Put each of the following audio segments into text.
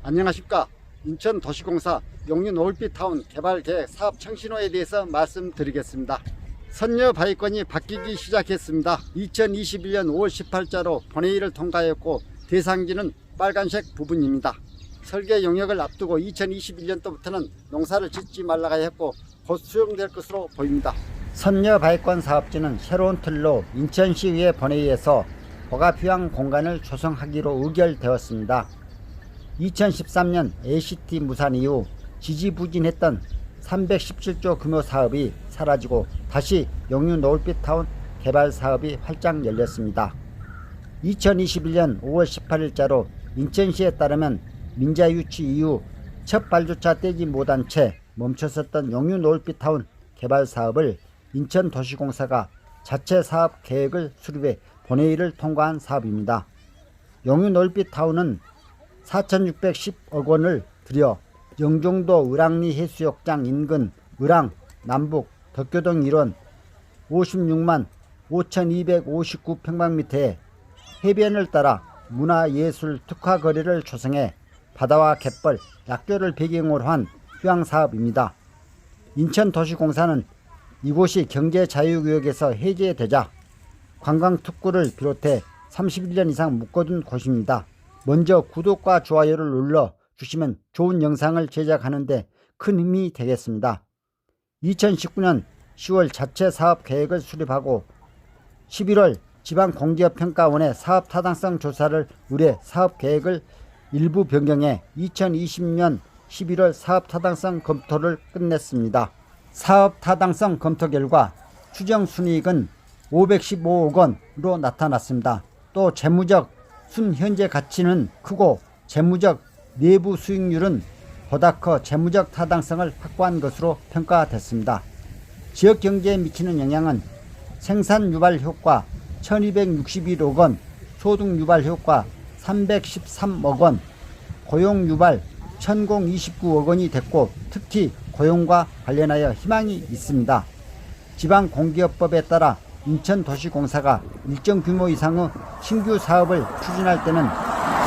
안녕하십니까. 인천도시공사 용유노을빛타운 개발계획 사업 청신호에 대해서 말씀드리겠습니다. 선녀 바위권이 바뀌기 시작했습니다. 2021년 5월 18일자로 본회의를 통과했고 대상지는 빨간색 부분입니다. 설계 용역을 앞두고 2021년도부터는 농사를 짓지 말라고 했고 곧 수용될 것으로 보입니다. 선녀 바위권 사업지는 새로운 틀로 인천시의회 본회의에서 허가표양 공간을 조성하기로 의결되었습니다. 2013년 ACT 무산 이후 지지부진했던 317조 규모 사업이 사라지고 다시 용유노을빛타운 개발 사업이 활짝 열렸습니다. 2021년 5월 18일자로 인천시에 따르면 민자 유치 이후 첫 발조차 떼지 못한 채 멈췄었던 용유노을빛타운 개발 사업을 인천도시공사가 자체 사업 계획을 수립해 본회의를 통과한 사업입니다. 용유노을빛타운은 4,610억 원을 들여 영종도 을왕리 해수욕장 인근 을왕, 남북, 덕교동 일원 56만 5,259평방미터의 해변을 따라 문화예술 특화거리를 조성해 바다와 갯벌, 약교를 배경으로 한 휴양사업입니다. 인천도시공사는 이곳이 경제자유구역에서 해제되자 관광특구를 비롯해 31년 이상 묶어둔 곳입니다. 먼저 구독과 좋아요를 눌러 주시면 좋은 영상을 제작하는 데 큰 힘이 되겠습니다. 2019년 10월 자체 사업 계획을 수립하고 11월 지방공기업평가원의 사업 타당성 조사를 의뢰 사업 계획을 일부 변경해 2020년 11월 사업 타당성 검토를 끝냈습니다. 사업 타당성 검토 결과 추정 순이익은 515억 원으로 나타났습니다. 또 재무적 순현재 가치는 크고 재무적 내부 수익률은 보다 커 재무적 타당성을 확보한 것으로 평가됐습니다. 지역경제에 미치는 영향은 생산 유발 효과 1261억 원, 소득 유발 효과 313억 원, 고용 유발 1029억 원이 됐고 특히 고용과 관련하여 희망이 있습니다. 지방공기업법에 따라 인천도시공사가 일정 규모 이상의 신규 사업을 추진할 때는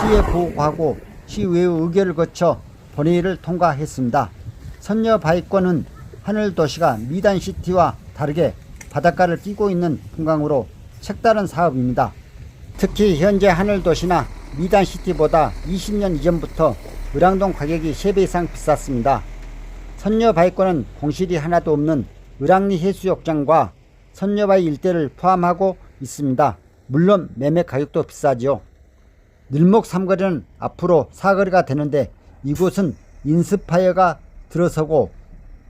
시에 보고하고 시의회 의결을 거쳐 본회의를 통과했습니다. 선녀 바위권은 하늘도시가 미단시티와 다르게 바닷가를 끼고 있는 풍광으로 색다른 사업입니다. 특히 현재 하늘도시나 미단시티보다 20년 이전부터 을왕동 가격이 3배 이상 비쌌습니다. 선녀 바위권은 공실이 하나도 없는 을왕리 해수욕장과 선녀바위 일대를 포함하고 있습니다. 물론 매매 가격도 비싸죠. 늘목 삼거리는 앞으로 사거리가 되는데 이곳은 인스파이어가 들어서고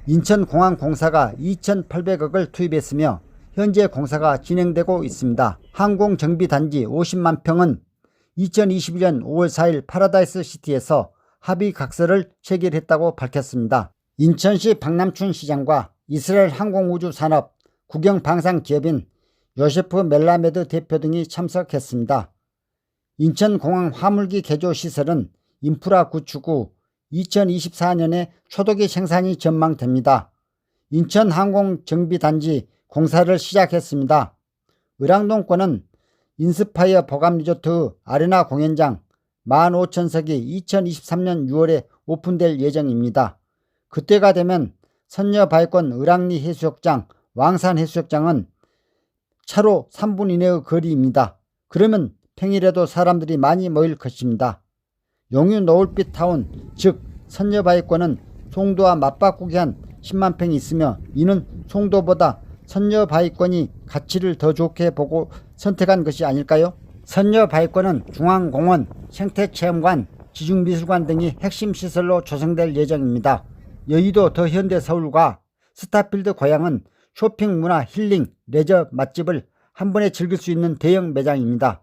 인천공항공사가 2,800억을 투입했으며 현재 공사가 진행되고 있습니다. 항공정비단지 50만 평은 2021년 5월 4일 파라다이스 시티에서 합의각서를 체결했다고 밝혔습니다. 인천시 박남춘 시장과 이스라엘 항공우주산업 국영방산기업인 요세프 멜라메드 대표 등이 참석했습니다. 인천공항 화물기 개조시설은 인프라 구축 후 2024년에 초도기 생산이 전망됩니다. 인천항공정비단지 공사를 시작했습니다. 을왕동권은 인스파이어 보감리조트 아레나 공연장 15,000석이 2023년 6월에 오픈될 예정입니다. 그때가 되면 선녀 바위권 을왕리 해수욕장, 왕산 해수욕장은 차로 3분 이내의 거리입니다. 그러면 평일에도 사람들이 많이 모일 것입니다. 용유노을빛타운 즉 선녀 바위권은 송도와 맞바꾸기 한 10만 평이 있으며 이는 송도보다 선녀 바위권이 가치를 더 좋게 보고 선택한 것이 아닐까요? 선녀 바위권은 중앙공원, 생태체험관, 지중미술관 등이 핵심 시설로 조성될 예정입니다. 여의도 더 현대 서울과 스타필드 고향은 쇼핑, 문화, 힐링, 레저 맛집을 한 번에 즐길 수 있는 대형 매장입니다.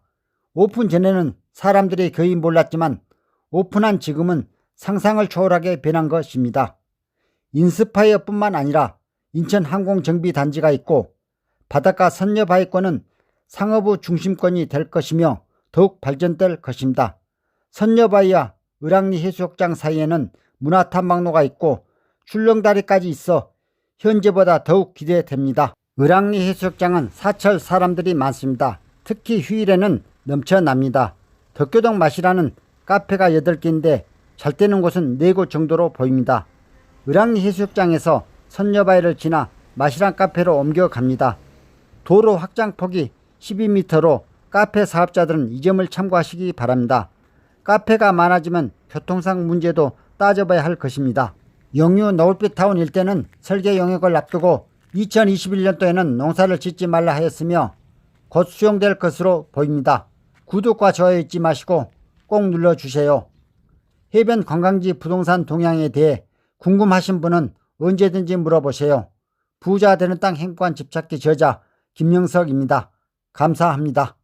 오픈 전에는 사람들이 거의 몰랐지만 오픈한 지금은 상상을 초월하게 변한 것입니다. 인스파이어뿐만 아니라 인천항공정비단지가 있고 바닷가 선녀 바위권은 상업의 중심권이 될 것이며 더욱 발전될 것입니다. 선녀 바위와 을왕리 해수욕장 사이에는 문화탐방로가 있고 출렁다리까지 있어 현재보다 더욱 기대됩니다. 을왕리 해수욕장은 사철 사람들이 많습니다. 특히 휴일에는 넘쳐납니다. 덕교동 맛이라는 카페가 8개인데 잘 되는 곳은 4곳 정도로 보입니다. 을왕리 해수욕장에서 선녀바위를 지나 마시랑 카페로 옮겨갑니다. 도로 확장폭이 12m로 카페 사업자들은 이 점을 참고하시기 바랍니다. 카페가 많아지면 교통상 문제도 따져봐야 할 것입니다. 영유 노을빛타운 일대는 설계 용역을 앞두고 2021년도에는 농사를 짓지 말라 하였으며 곧 수용될 것으로 보입니다. 구독과 좋아요 잊지 마시고 꼭 눌러주세요. 해변 관광지 부동산 동향에 대해 궁금하신 분은 언제든지 물어보세요. 부자 되는 땅 행복한 집 찾기 저자 김영석입니다. 감사합니다.